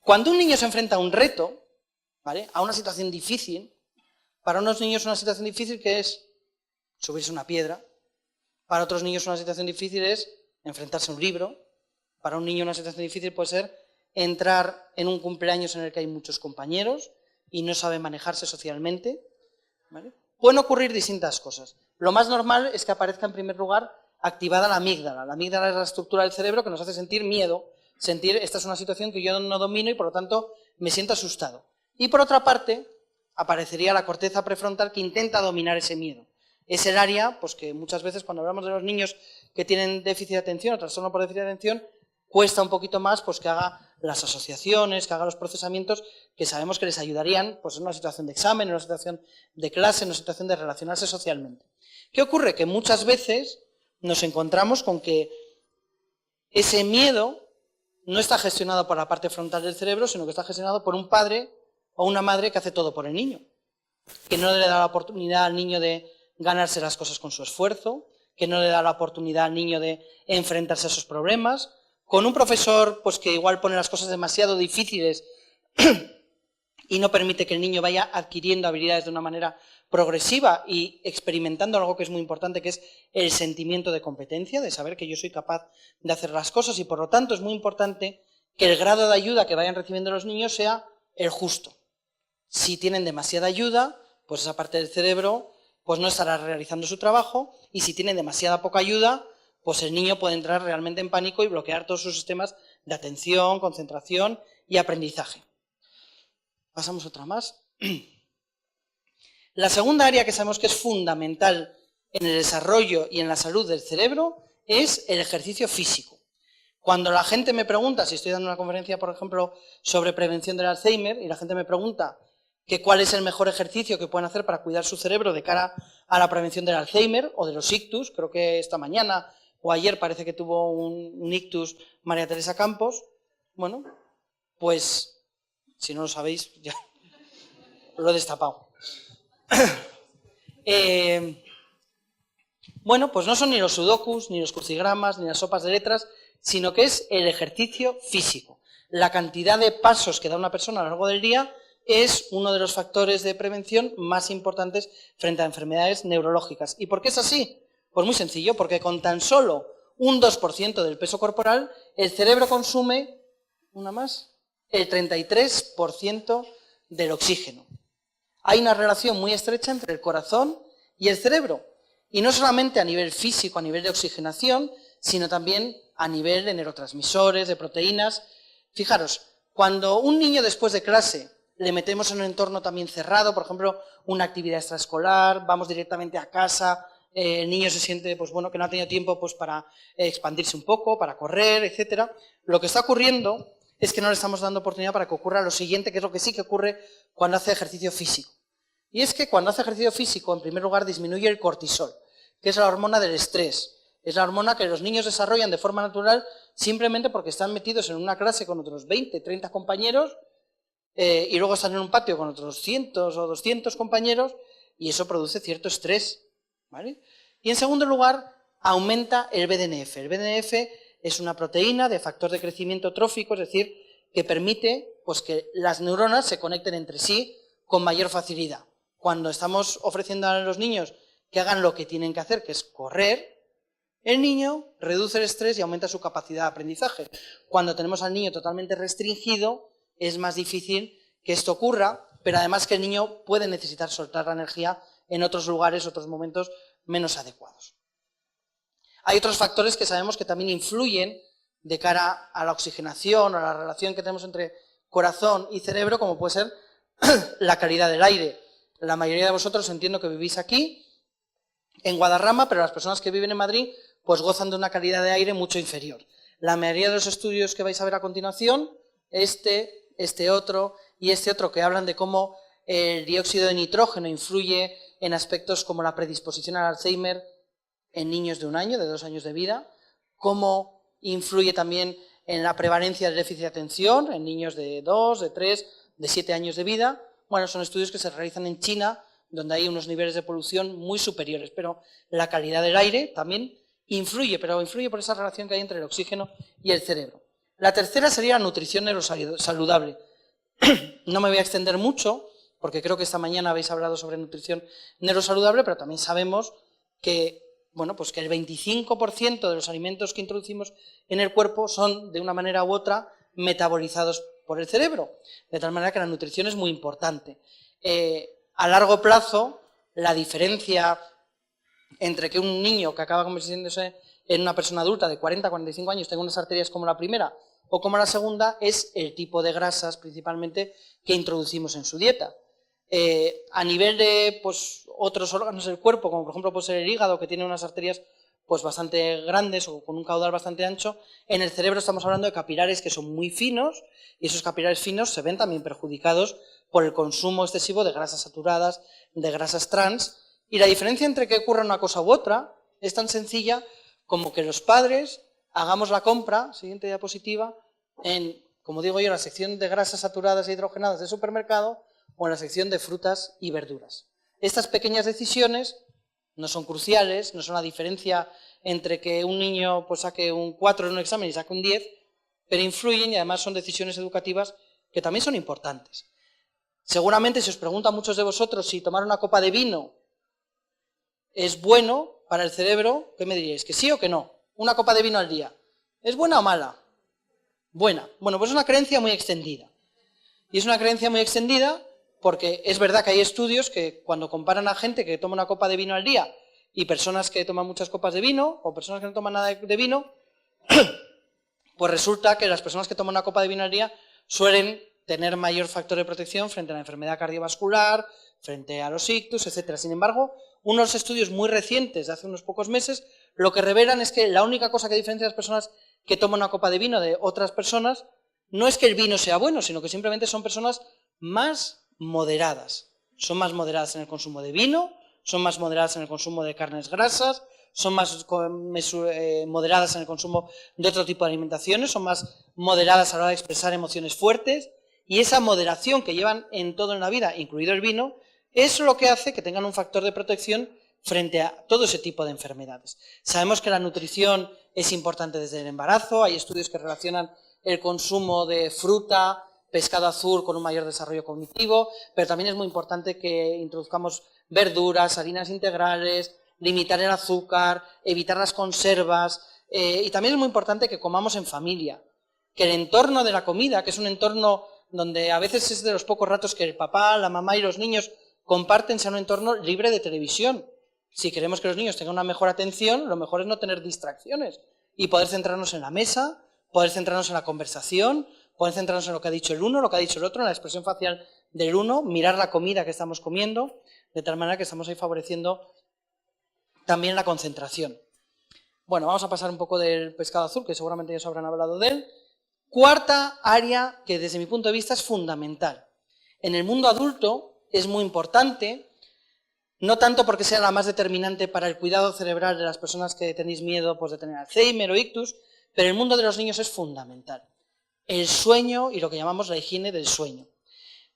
Cuando un niño se enfrenta a un reto, ¿vale?, a una situación difícil, para unos niños una situación difícil que es subirse a una piedra, para otros niños una situación difícil es enfrentarse a un libro, para un niño una situación difícil puede ser entrar en un cumpleaños en el que hay muchos compañeros y no sabe manejarse socialmente, ¿vale? Pueden ocurrir distintas cosas. Lo más normal es que aparezca en primer lugar activada la amígdala. La amígdala es la estructura del cerebro que nos hace sentir miedo, sentir esta es una situación que yo no domino y por lo tanto me siento asustado. Y por otra parte, aparecería la corteza prefrontal que intenta dominar ese miedo. Es el área, pues que muchas veces cuando hablamos de los niños que tienen déficit de atención o trastorno por déficit de atención, cuesta un poquito más pues que haga las asociaciones, que haga los procesamientos que sabemos que les ayudarían pues en una situación de examen, en una situación de clase, en una situación de relacionarse socialmente. ¿Qué ocurre? Que muchas veces nos encontramos con que ese miedo no está gestionado por la parte frontal del cerebro, sino que está gestionado por un padre o una madre que hace todo por el niño, que no le da la oportunidad al niño de ganarse las cosas con su esfuerzo, que no le da la oportunidad al niño de enfrentarse a esos problemas, con un profesor pues que igual pone las cosas demasiado difíciles y no permite que el niño vaya adquiriendo habilidades de una manera progresiva y experimentando algo que es muy importante, que es el sentimiento de competencia, de saber que yo soy capaz de hacer las cosas y por lo tanto es muy importante que el grado de ayuda que vayan recibiendo los niños sea el justo. Si tienen demasiada ayuda, pues esa parte del cerebro pues no estará realizando su trabajo y si tienen demasiada poca ayuda, pues el niño puede entrar realmente en pánico y bloquear todos sus sistemas de atención, concentración y aprendizaje. Pasamos a otra más. La segunda área que sabemos que es fundamental en el desarrollo y en la salud del cerebro es el ejercicio físico. Cuando la gente me pregunta, si estoy dando una conferencia, por ejemplo, sobre prevención del Alzheimer, y la gente me pregunta que cuál es el mejor ejercicio que pueden hacer para cuidar su cerebro de cara a la prevención del Alzheimer o de los ictus, creo que esta mañana o ayer parece que tuvo un ictus María Teresa Campos, bueno, pues si no lo sabéis, ya lo he destapado. Bueno, pues no son ni los sudokus, ni los crucigramas, ni las sopas de letras, sino que es el ejercicio físico. La cantidad de pasos que da una persona a lo largo del día es uno de los factores de prevención más importantes frente a enfermedades neurológicas. ¿Y por qué es así? Pues muy sencillo, porque con tan solo un 2% del peso corporal, el cerebro consume, una más, el 33% del oxígeno. Hay una relación muy estrecha entre el corazón y el cerebro, y no solamente a nivel físico, a nivel de oxigenación, sino también a nivel de neurotransmisores, de proteínas. Fijaros, cuando un niño después de clase le metemos en un entorno también cerrado, por ejemplo, una actividad extraescolar, vamos directamente a casa, el niño se siente pues, bueno, que no ha tenido tiempo pues, para expandirse un poco, para correr, etc. Lo que está ocurriendo es que no le estamos dando oportunidad para que ocurra lo siguiente, que es lo que sí que ocurre cuando hace ejercicio físico. Y es que cuando hace ejercicio físico, en primer lugar, disminuye el cortisol, que es la hormona del estrés. Es la hormona que los niños desarrollan de forma natural simplemente porque están metidos en una clase con otros 20, 30 compañeros y luego están en un patio con otros 100 o 200 compañeros y eso produce cierto estrés, ¿vale? Y en segundo lugar, aumenta el BDNF. El BDNF es una proteína de factor de crecimiento trófico, es decir, que permite pues, que las neuronas se conecten entre sí con mayor facilidad. Cuando estamos ofreciendo a los niños que hagan lo que tienen que hacer, que es correr, el niño reduce el estrés y aumenta su capacidad de aprendizaje. Cuando tenemos al niño totalmente restringido, es más difícil que esto ocurra, pero además que el niño puede necesitar soltar la energía en otros lugares, otros momentos menos adecuados. Hay otros factores que sabemos que también influyen de cara a la oxigenación o a la relación que tenemos entre corazón y cerebro, como puede ser la calidad del aire. La mayoría de vosotros entiendo que vivís aquí, en Guadarrama, pero las personas que viven en Madrid pues gozan de una calidad de aire mucho inferior. La mayoría de los estudios que vais a ver a continuación, este otro y este otro, que hablan de cómo el dióxido de nitrógeno influye en aspectos como la predisposición al Alzheimer en niños de 1 año, de 2 años de vida, cómo influye también en la prevalencia del déficit de atención en niños de 2, de 3, de 7 años de vida. Bueno, son estudios que se realizan en China, donde hay unos niveles de polución muy superiores, pero la calidad del aire también influye, pero influye por esa relación que hay entre el oxígeno y el cerebro. La tercera sería la nutrición neurosaludable. No me voy a extender mucho, porque creo que esta mañana habéis hablado sobre nutrición neurosaludable, pero también sabemos que, bueno, pues que el 25% de los alimentos que introducimos en el cuerpo son, de una manera u otra, metabolizados por el cerebro. De tal manera que la nutrición es muy importante. A largo plazo, la diferencia entre que un niño que acaba convirtiéndose en una persona adulta de 40 a 45 años tenga unas arterias como la primera o como la segunda es el tipo de grasas principalmente que introducimos en su dieta. A nivel de pues, otros órganos del cuerpo, como por ejemplo puede ser el hígado, que tiene unas arterias pues, bastante grandes o con un caudal bastante ancho, en el cerebro estamos hablando de capilares que son muy finos y esos capilares finos se ven también perjudicados por el consumo excesivo de grasas saturadas, de grasas trans, y la diferencia entre que ocurra una cosa u otra es tan sencilla como que los padres hagamos la compra, siguiente diapositiva, en, como digo yo, la sección de grasas saturadas e hidrogenadas del supermercado o en la sección de frutas y verduras. Estas pequeñas decisiones no son cruciales, no son la diferencia entre que un niño pues, saque un 4 en un examen y saque un 10, pero influyen y además son decisiones educativas que también son importantes. Seguramente si os pregunto a muchos de vosotros si tomar una copa de vino es bueno para el cerebro, ¿qué me diríais? ¿Que sí o que no? Una copa de vino al día. ¿Es buena o mala? Buena. Bueno, pues es una creencia muy extendida. Y es una creencia muy extendida porque es verdad que hay estudios que cuando comparan a gente que toma una copa de vino al día y personas que toman muchas copas de vino o personas que no toman nada de vino, pues resulta que las personas que toman una copa de vino al día suelen tener mayor factor de protección frente a la enfermedad cardiovascular, frente a los ictus, etc. Sin embargo, unos estudios muy recientes de hace unos pocos meses lo que revelan es que la única cosa que diferencia a las personas que toman una copa de vino de otras personas no es que el vino sea bueno, sino que simplemente son personas más moderadas. Son más moderadas en el consumo de vino, son más moderadas en el consumo de carnes grasas, son más moderadas en el consumo de otro tipo de alimentaciones, son más moderadas a la hora de expresar emociones fuertes, y esa moderación que llevan en todo en la vida, incluido el vino, es lo que hace que tengan un factor de protección frente a todo ese tipo de enfermedades. Sabemos que la nutrición es importante desde el embarazo, hay estudios que relacionan el consumo de fruta, pescado azul con un mayor desarrollo cognitivo, pero también es muy importante que introduzcamos verduras, harinas integrales, limitar el azúcar, evitar las conservas, y también es muy importante que comamos en familia, que el entorno de la comida, que es un entorno donde a veces es de los pocos ratos que el papá, la mamá y los niños comparten, sea un entorno libre de televisión. Si queremos que los niños tengan una mejor atención, lo mejor es no tener distracciones y poder centrarnos en la mesa, poder centrarnos en la conversación, poder centrarnos en lo que ha dicho el uno, lo que ha dicho el otro, en la expresión facial del uno, mirar la comida que estamos comiendo, de tal manera que estamos ahí favoreciendo también la concentración. Bueno, vamos a pasar un poco del pescado azul, que seguramente ya os habrán hablado de él. Cuarta área que desde mi punto de vista es fundamental. En el mundo adulto es muy importante, no tanto porque sea la más determinante para el cuidado cerebral de las personas que tenéis miedo pues, de tener Alzheimer o ictus, pero en el mundo de los niños es fundamental. El sueño y lo que llamamos la higiene del sueño.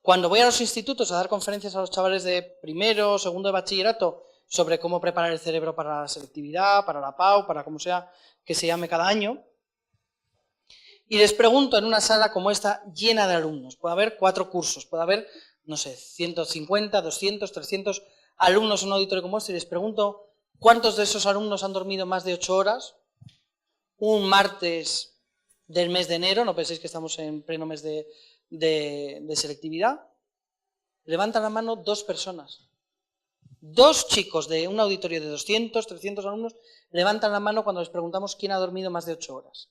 Cuando voy a los institutos a dar conferencias a los chavales de primero o segundo de bachillerato sobre cómo preparar el cerebro para la selectividad, para la PAU, para como sea que se llame cada año, y les pregunto en una sala como esta llena de alumnos, puede haber 4 cursos, puede haber, no sé, 150, 200, 300 alumnos en un auditorio como este, y les pregunto cuántos de esos alumnos han dormido más de 8 horas, un martes del mes de enero, no penséis que estamos en pleno mes de selectividad, levantan la mano 2 personas. 2 chicos de un auditorio de 200, 300 alumnos levantan la mano cuando les preguntamos quién ha dormido más de 8 horas.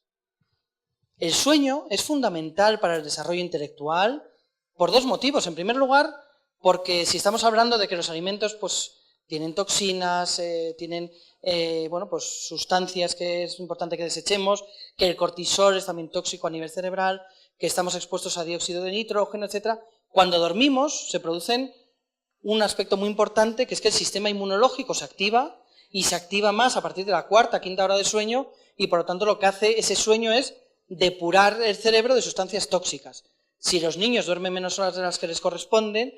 El sueño es fundamental para el desarrollo intelectual por 2 motivos. En primer lugar, porque si estamos hablando de que los alimentos pues, tienen toxinas, tienen bueno, pues, sustancias que es importante que desechemos, que el cortisol es también tóxico a nivel cerebral, que estamos expuestos a dióxido de nitrógeno, etc. Cuando dormimos se producen un aspecto muy importante, que es que el sistema inmunológico se activa y se activa más a partir de la 4ª, 5ª hora de sueño, y por lo tanto lo que hace ese sueño es depurar el cerebro de sustancias tóxicas. Si los niños duermen menos horas de las que les corresponden,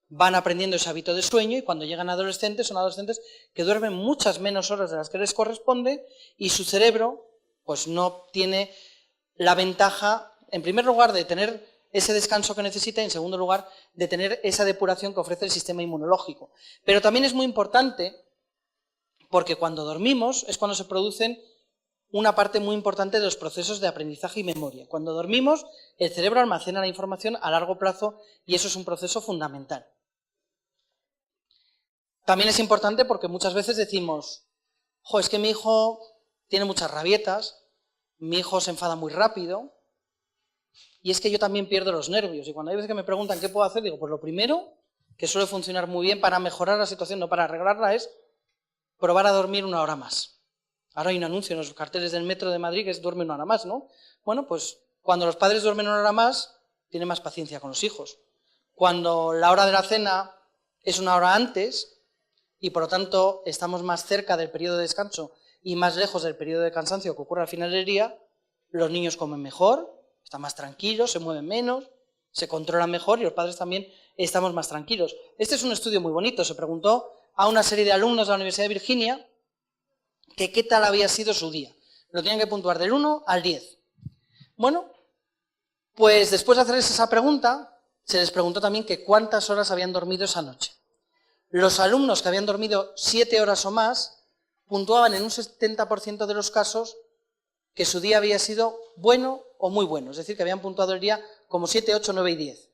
van aprendiendo ese hábito de sueño y cuando llegan adolescentes, son adolescentes que duermen muchas menos horas de las que les corresponde y su cerebro pues no tiene la ventaja, en primer lugar, de tener ese descanso que necesita y, en segundo lugar, de tener esa depuración que ofrece el sistema inmunológico. Pero también es muy importante porque cuando dormimos es cuando se producen una parte muy importante de los procesos de aprendizaje y memoria. Cuando dormimos, el cerebro almacena la información a largo plazo y eso es un proceso fundamental. También es importante porque muchas veces decimos, es que mi hijo tiene muchas rabietas, mi hijo se enfada muy rápido y es que yo también pierdo los nervios. Y cuando hay veces que me preguntan qué puedo hacer, digo, pues lo primero, que suele funcionar muy bien para mejorar la situación, no para arreglarla, es probar a dormir 1 hora más. Ahora hay un anuncio en los carteles del metro de Madrid que es duerme 1 hora más, ¿no? Bueno, pues cuando los padres duermen 1 hora más, tienen más paciencia con los hijos. Cuando la hora de la cena es 1 hora antes y por lo tanto estamos más cerca del periodo de descanso y más lejos del periodo de cansancio que ocurre al final del día, los niños comen mejor, están más tranquilos, se mueven menos, se controlan mejor y los padres también estamos más tranquilos. Este es un estudio muy bonito, se preguntó a una serie de alumnos de la Universidad de Virginia que qué tal había sido su día. Lo tenían que puntuar del 1 al 10. Bueno, pues después de hacerles esa pregunta, se les preguntó también que cuántas horas habían dormido esa noche. Los alumnos que habían dormido 7 horas o más puntuaban en un 70% de los casos que su día había sido bueno o muy bueno, es decir, que habían puntuado el día como 7, 8, 9 y 10.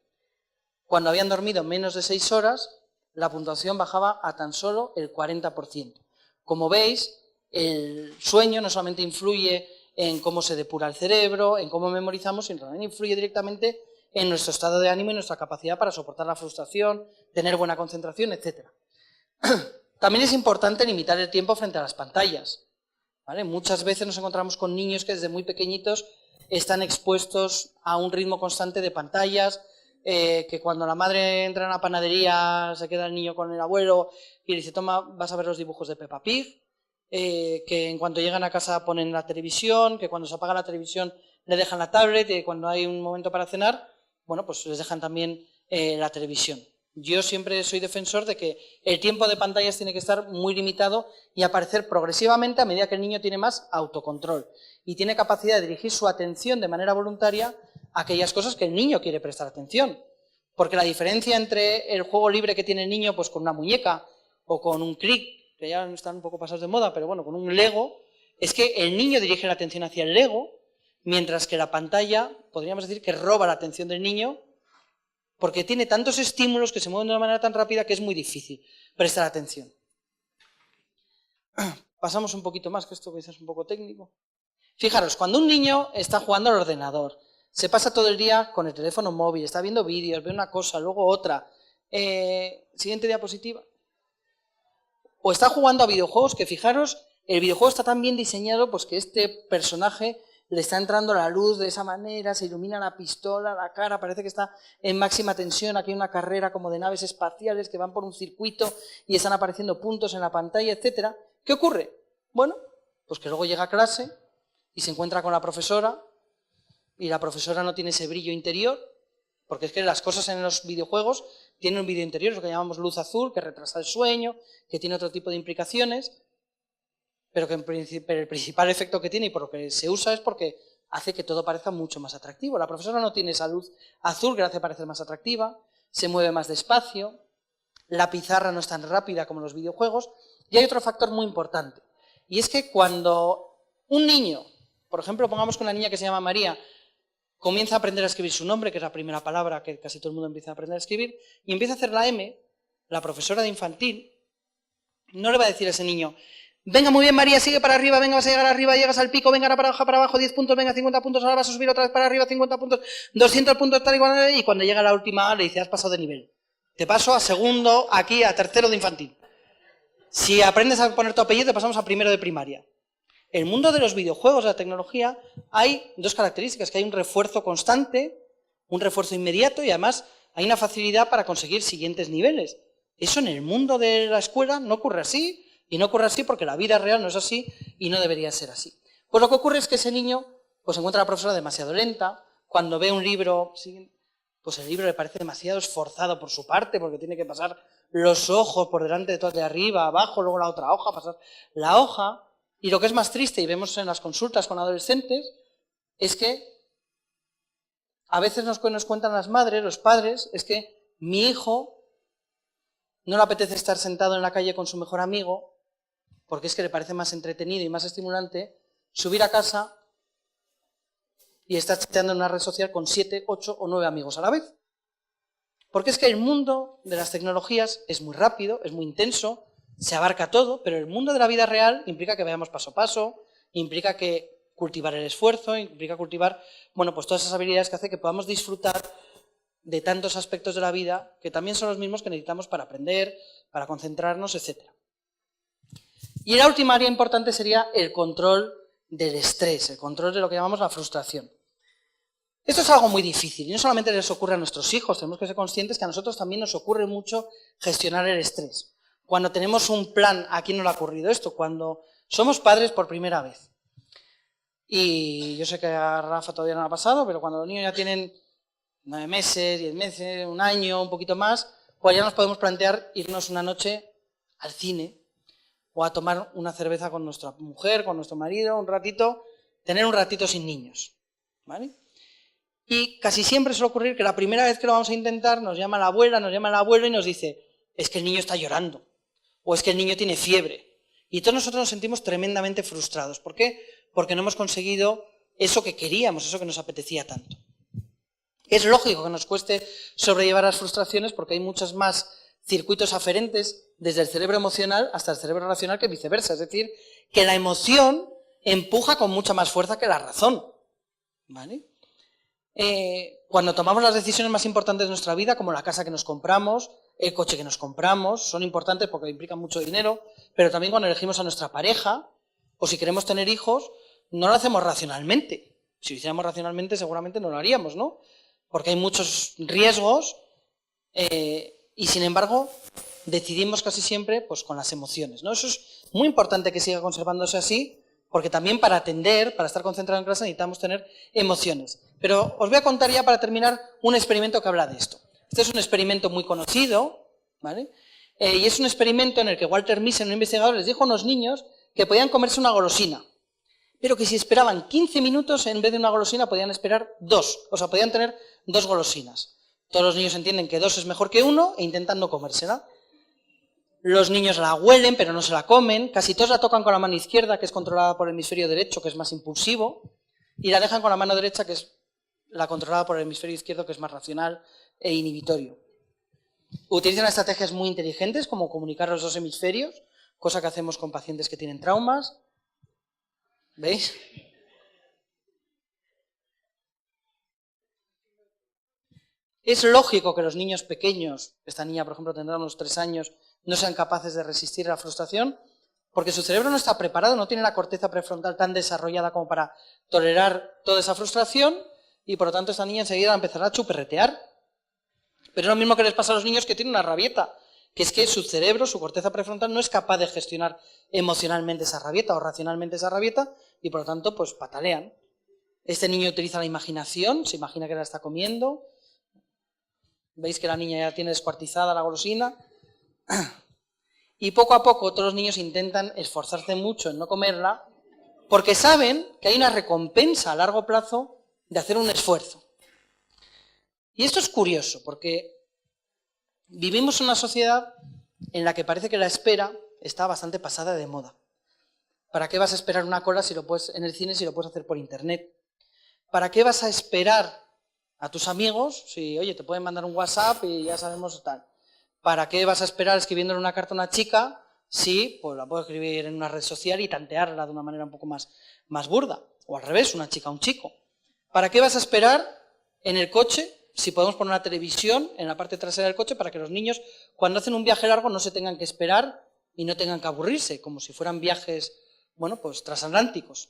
Cuando habían dormido menos de 6 horas, la puntuación bajaba a tan solo el 40%. Como veis, el sueño no solamente influye en cómo se depura el cerebro, en cómo memorizamos, sino también influye directamente en nuestro estado de ánimo y nuestra capacidad para soportar la frustración, tener buena concentración, etc. También es importante limitar el tiempo frente a las pantallas, ¿vale? Muchas veces nos encontramos con niños que desde muy pequeñitos están expuestos a un ritmo constante de pantallas, que cuando la madre entra en la panadería se queda el niño con el abuelo y le dice, toma, vas a ver los dibujos de Peppa Pig, que en cuanto llegan a casa ponen la televisión, que cuando se apaga la televisión le dejan la tablet, y cuando hay un momento para cenar, bueno, pues les dejan también la televisión. Yo siempre soy defensor de que el tiempo de pantallas tiene que estar muy limitado y aparecer progresivamente a medida que el niño tiene más autocontrol y tiene capacidad de dirigir su atención de manera voluntaria a aquellas cosas que el niño quiere prestar atención. Porque la diferencia entre el juego libre que tiene el niño pues con una muñeca o con un clic, que ya están un poco pasados de moda, pero bueno, con un Lego, es que el niño dirige la atención hacia el Lego, mientras que la pantalla, podríamos decir que roba la atención del niño, porque tiene tantos estímulos que se mueven de una manera tan rápida que es muy difícil prestar atención. Pasamos un poquito más, que esto quizás es un poco técnico. Fijaros, cuando un niño está jugando al ordenador, se pasa todo el día con el teléfono móvil, está viendo vídeos, ve una cosa, luego otra. Siguiente diapositiva. O está jugando a videojuegos, que fijaros, el videojuego está tan bien diseñado pues que este personaje le está entrando la luz de esa manera, se ilumina la pistola, la cara, parece que está en máxima tensión, aquí hay una carrera como de naves espaciales que van por un circuito y están apareciendo puntos en la pantalla, etc. ¿Qué ocurre? Bueno, pues que luego llega a clase y se encuentra con la profesora y la profesora no tiene ese brillo interior, porque es que las cosas en los videojuegos tienen un brillo interior, lo que llamamos luz azul, que retrasa el sueño, que tiene otro tipo de implicaciones, pero que el principal efecto que tiene y por lo que se usa es porque hace que todo parezca mucho más atractivo. La profesora no tiene esa luz azul que la hace parecer más atractiva, se mueve más despacio, la pizarra no es tan rápida como los videojuegos, y hay otro factor muy importante, y es que cuando un niño, por ejemplo, pongamos que una niña que se llama María, comienza a aprender a escribir su nombre, que es la primera palabra que casi todo el mundo empieza a aprender a escribir, y empieza a hacer la M, la profesora de infantil no le va a decir a ese niño, venga, muy bien María, sigue para arriba, venga, vas a llegar arriba, llegas al pico, venga, ahora para abajo, 10 puntos, venga, 50 puntos, ahora vas a subir otra vez para arriba, 50 puntos, 200 puntos, tal y cual, y cuando llega la última A le dice, has pasado de nivel. Te paso a segundo, aquí a tercero de infantil. Si aprendes a poner tu apellido, te pasamos a primero de primaria. En el mundo de los videojuegos, de la tecnología, hay dos características, que hay un refuerzo constante, un refuerzo inmediato y además hay una facilidad para conseguir siguientes niveles. Eso en el mundo de la escuela no ocurre así, y no ocurre así porque la vida real no es así y no debería ser así. Pues lo que ocurre es que ese niño pues encuentra a la profesora demasiado lenta, cuando ve un libro, pues el libro le parece demasiado esforzado por su parte, porque tiene que pasar los ojos por delante de todo, de arriba, abajo, luego la otra hoja, pasar la hoja. Y lo que es más triste, y vemos en las consultas con adolescentes, es que a veces nos cuentan las madres, los padres, es que mi hijo no le apetece estar sentado en la calle con su mejor amigo, porque es que le parece más entretenido y más estimulante subir a casa y estar chateando en una red social con 7, 8 o 9 amigos a la vez. Porque es que el mundo de las tecnologías es muy rápido, es muy intenso, se abarca todo, pero el mundo de la vida real implica que vayamos paso a paso, implica que cultivar el esfuerzo, implica cultivar, bueno, pues todas esas habilidades que hace que podamos disfrutar de tantos aspectos de la vida que también son los mismos que necesitamos para aprender, para concentrarnos, etc. Y la última área importante sería el control del estrés, el control de lo que llamamos la frustración. Esto es algo muy difícil y no solamente les ocurre a nuestros hijos, tenemos que ser conscientes que a nosotros también nos ocurre mucho gestionar el estrés. Cuando tenemos un plan, ¿a quién no le ha ocurrido esto? Cuando somos padres por primera vez. Y yo sé que a Rafa todavía no ha pasado, pero cuando los niños ya tienen 9 meses, 10 meses, un año, un poquito más, pues ya nos podemos plantear irnos una noche al cine o a tomar una cerveza con nuestra mujer, con nuestro marido, un ratito, tener un ratito sin niños, ¿vale? Y casi siempre suele ocurrir que la primera vez que lo vamos a intentar nos llama la abuela, nos llama el abuelo y nos dice, es que el niño está llorando, o es que el niño tiene fiebre. Y todos nosotros nos sentimos tremendamente frustrados. ¿Por qué? Porque no hemos conseguido eso que queríamos, eso que nos apetecía tanto. Es lógico que nos cueste sobrellevar las frustraciones porque hay muchos más circuitos aferentes desde el cerebro emocional hasta el cerebro racional que viceversa. Es decir, que la emoción empuja con mucha más fuerza que la razón, ¿vale? Cuando tomamos las decisiones más importantes de nuestra vida, como la casa que nos compramos, el coche que nos compramos, son importantes porque implican mucho dinero, pero también cuando elegimos a nuestra pareja, o si queremos tener hijos, no lo hacemos racionalmente. Si lo hiciéramos racionalmente seguramente no lo haríamos, ¿no? Porque hay muchos riesgos y sin embargo decidimos casi siempre pues, con las emociones, ¿no? Eso es muy importante que siga conservándose así, porque también para atender, para estar concentrado en clase necesitamos tener emociones. Pero os voy a contar ya para terminar un experimento que habla de esto. Este es un experimento muy conocido, ¿vale? Y es un experimento en el que Walter Miser, un investigador, les dijo a unos niños que podían comerse una golosina, pero que si esperaban 15 minutos en vez de una golosina podían esperar 2, o sea, podían tener 2 golosinas. Todos los niños entienden que 2 es mejor que 1 e intentan no comérsela. Los niños la huelen, pero no se la comen. Casi todos la tocan con la mano izquierda, que es controlada por el hemisferio derecho, que es más impulsivo, y la dejan con la mano derecha, que es la controlada por el hemisferio izquierdo, que es más racional e inhibitorio. Utilizan estrategias muy inteligentes, como comunicar los 2 hemisferios, cosa que hacemos con pacientes que tienen traumas. ¿Veis? Es lógico que los niños pequeños, esta niña por ejemplo tendrá unos 3 años, no sean capaces de resistir a la frustración, porque su cerebro no está preparado, no tiene la corteza prefrontal tan desarrollada como para tolerar toda esa frustración, y por lo tanto esta niña enseguida empezará a chuperretear. Pero es lo mismo que les pasa a los niños que tienen una rabieta, que es que su cerebro, su corteza prefrontal, no es capaz de gestionar emocionalmente esa rabieta o racionalmente esa rabieta, y por lo tanto pues patalean. Este niño utiliza la imaginación, se imagina que la está comiendo. Veis que la niña ya tiene descuartizada la golosina. Y poco a poco todos los niños intentan esforzarse mucho en no comerla porque saben que hay una recompensa a largo plazo de hacer un esfuerzo. Y esto es curioso porque vivimos en una sociedad en la que parece que la espera está bastante pasada de moda. ¿Para qué vas a esperar una cola si lo puedes, en el cine si lo puedes hacer por internet? ¿Para qué vas a esperar a tus amigos si, oye, te pueden mandar un WhatsApp y ya sabemos tal? ¿Para qué vas a esperar escribiéndole una carta a una chica si pues, la puedo escribir en una red social y tantearla de una manera un poco más burda? O al revés, una chica a un chico. ¿Para qué vas a esperar en el coche si podemos poner una televisión en la parte trasera del coche para que los niños cuando hacen un viaje largo no se tengan que esperar y no tengan que aburrirse, como si fueran viajes, bueno, pues transatlánticos?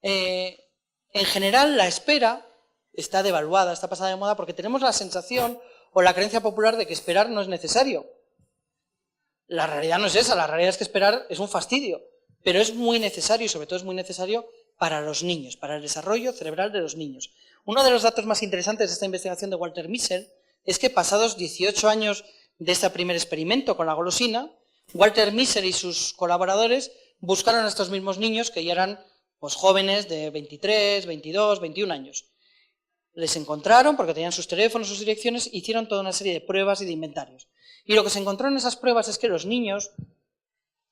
En general la espera está devaluada, está pasada de moda porque tenemos la sensación o la creencia popular de que esperar no es necesario. La realidad no es esa, la realidad es que esperar es un fastidio, pero es muy necesario y sobre todo es muy necesario para los niños, para el desarrollo cerebral de los niños. Uno de los datos más interesantes de esta investigación de Walter Miser es que pasados 18 años de este primer experimento con la golosina, Walter Miser y sus colaboradores buscaron a estos mismos niños que ya eran pues, jóvenes de 23, 22, 21 años. Les encontraron, porque tenían sus teléfonos, sus direcciones, hicieron toda una serie de pruebas y de inventarios. Y lo que se encontró en esas pruebas es que los niños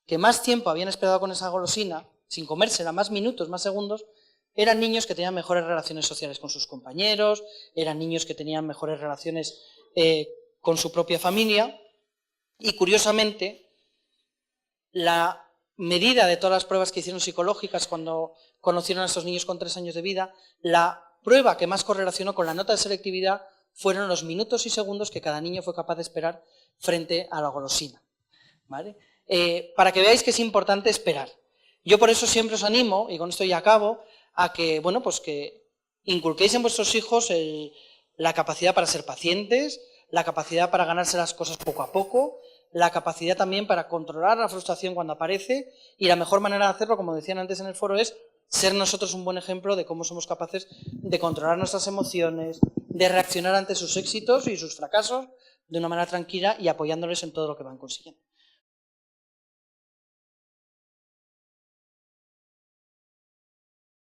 que más tiempo habían esperado con esa golosina, sin comérsela, más minutos, más segundos, eran niños que tenían mejores relaciones sociales con sus compañeros, eran niños que tenían mejores relaciones con su propia familia, y curiosamente, la medida de todas las pruebas que hicieron psicológicas cuando conocieron a estos niños con 3 años de vida, la prueba que más correlacionó con la nota de selectividad fueron los minutos y segundos que cada niño fue capaz de esperar frente a la golosina, ¿vale? Para que veáis que es importante esperar. Yo por eso siempre os animo, y con esto ya acabo, a que, bueno, pues que inculquéis en vuestros hijos la capacidad para ser pacientes, la capacidad para ganarse las cosas poco a poco, la capacidad también para controlar la frustración cuando aparece, y la mejor manera de hacerlo, como decían antes en el foro, es ser nosotros un buen ejemplo de cómo somos capaces de controlar nuestras emociones, de reaccionar ante sus éxitos y sus fracasos de una manera tranquila y apoyándoles en todo lo que van consiguiendo.